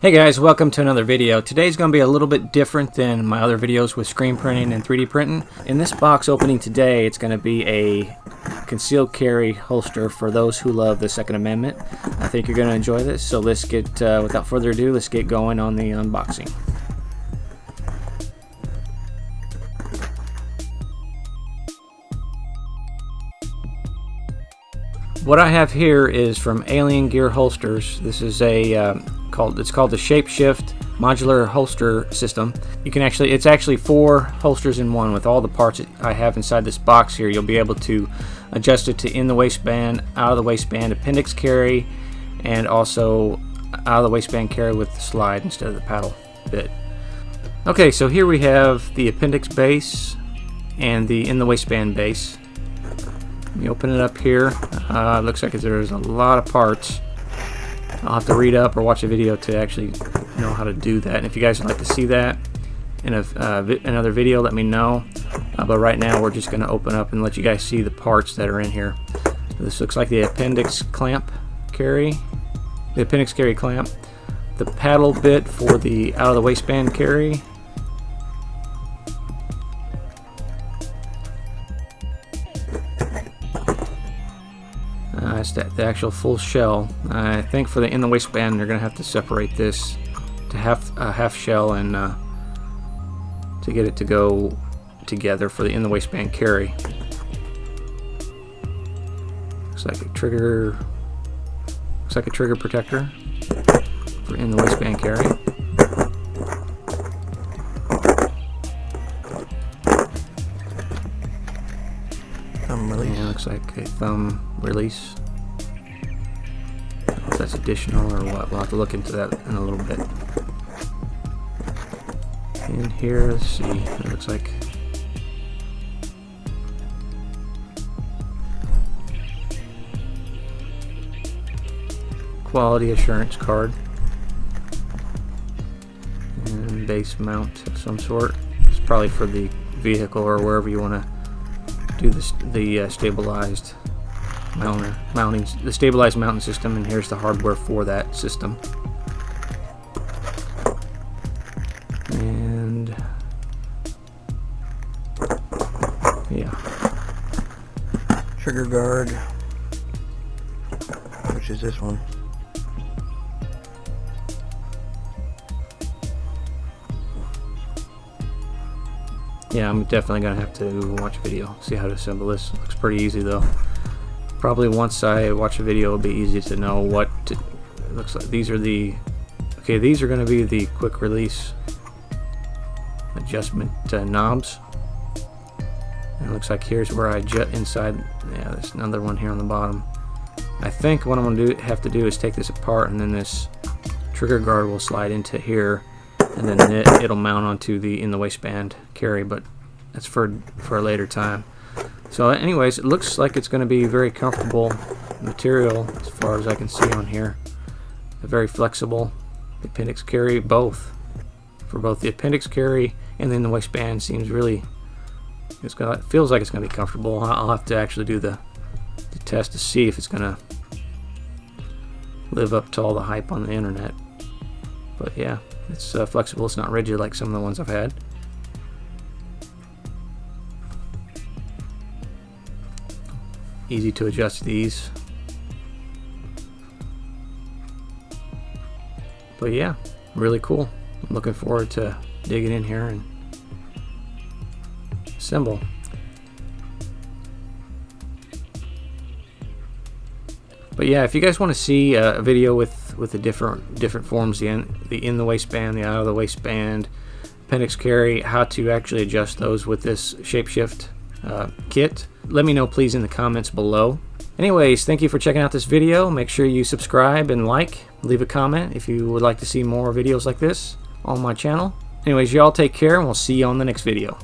Hey guys, welcome to another video. Today's going to be a little bit different than my other videos with screen printing and 3D printing. In this box opening today, it's going to be a concealed carry holster for those who love the Second Amendment. I think you're going to enjoy this, so let's get, without further ado, let's get going on the unboxing. What I have here is from Alien Gear Holsters. This is a it's called the ShapeShift modular holster system. You can it's actually 4 holsters in one. With all the parts that I have inside this box here, you'll be able to adjust it to in the waistband, out of the waistband, appendix carry, and also out of the waistband carry with the slide instead of the paddle bit. Okay, so here we have the appendix base and the in the waistband base. Let me open it up here. Looks like there's a lot of parts. I'll have to read up or watch a video to actually know how to do that. And if you guys would like to see that in another video, let me know. But right now we're just going to open up and let you guys see the parts that are in here. This looks like the appendix clamp carry. The appendix carry clamp. The paddle bit for the out of the waistband carry. It's the actual full shell. I think for the in the waistband they're going to have to separate this to half shell and to get it to go together for the in the waistband carry. Looks like a trigger protector for in the waistband carry. Thumb release. Yeah, looks like a thumb release. If that's additional or what, we'll have to look into that in a little bit. In here, let's see, it looks like quality assurance card and base mount of some sort. It's probably for the vehicle or wherever you want to do this, the stabilized mounting system, and here's the hardware for that system. And yeah, trigger guard, which is this one. Yeah, I'm definitely gonna have to watch a video, see how to assemble this. Looks pretty easy though. Probably once I watch a video, it'll be easy to know what it looks like. These are the these are going to be the quick release adjustment knobs. And it looks like here's where I inside. Yeah, there's another one here on the bottom. I think what I'm going to have to do is take this apart, and then this trigger guard will slide into here, and then it'll mount onto the in the waistband carry. But that's for a later time. So anyways, it looks like it's going to be very comfortable material as far as I can see on here. Very flexible. The appendix carry for both the appendix carry and then the waistband seems really, it feels like it's going to be comfortable. I'll have to actually do the test to see if it's going to live up to all the hype on the internet. But yeah, it's flexible. It's not rigid like some of the ones I've had. Easy to adjust these. But yeah, really cool. I'm looking forward to digging in here and assemble. But yeah, if you guys want to see a video with the different forms, the in the waistband, the out of the waistband, appendix carry, how to actually adjust those with this ShapeShift kit, let me know please in the comments below. Anyways, thank you for checking out this video. Make sure you subscribe and leave a comment if you would like to see more videos like this on my channel. Anyways, y'all take care, and we'll see you on the next video.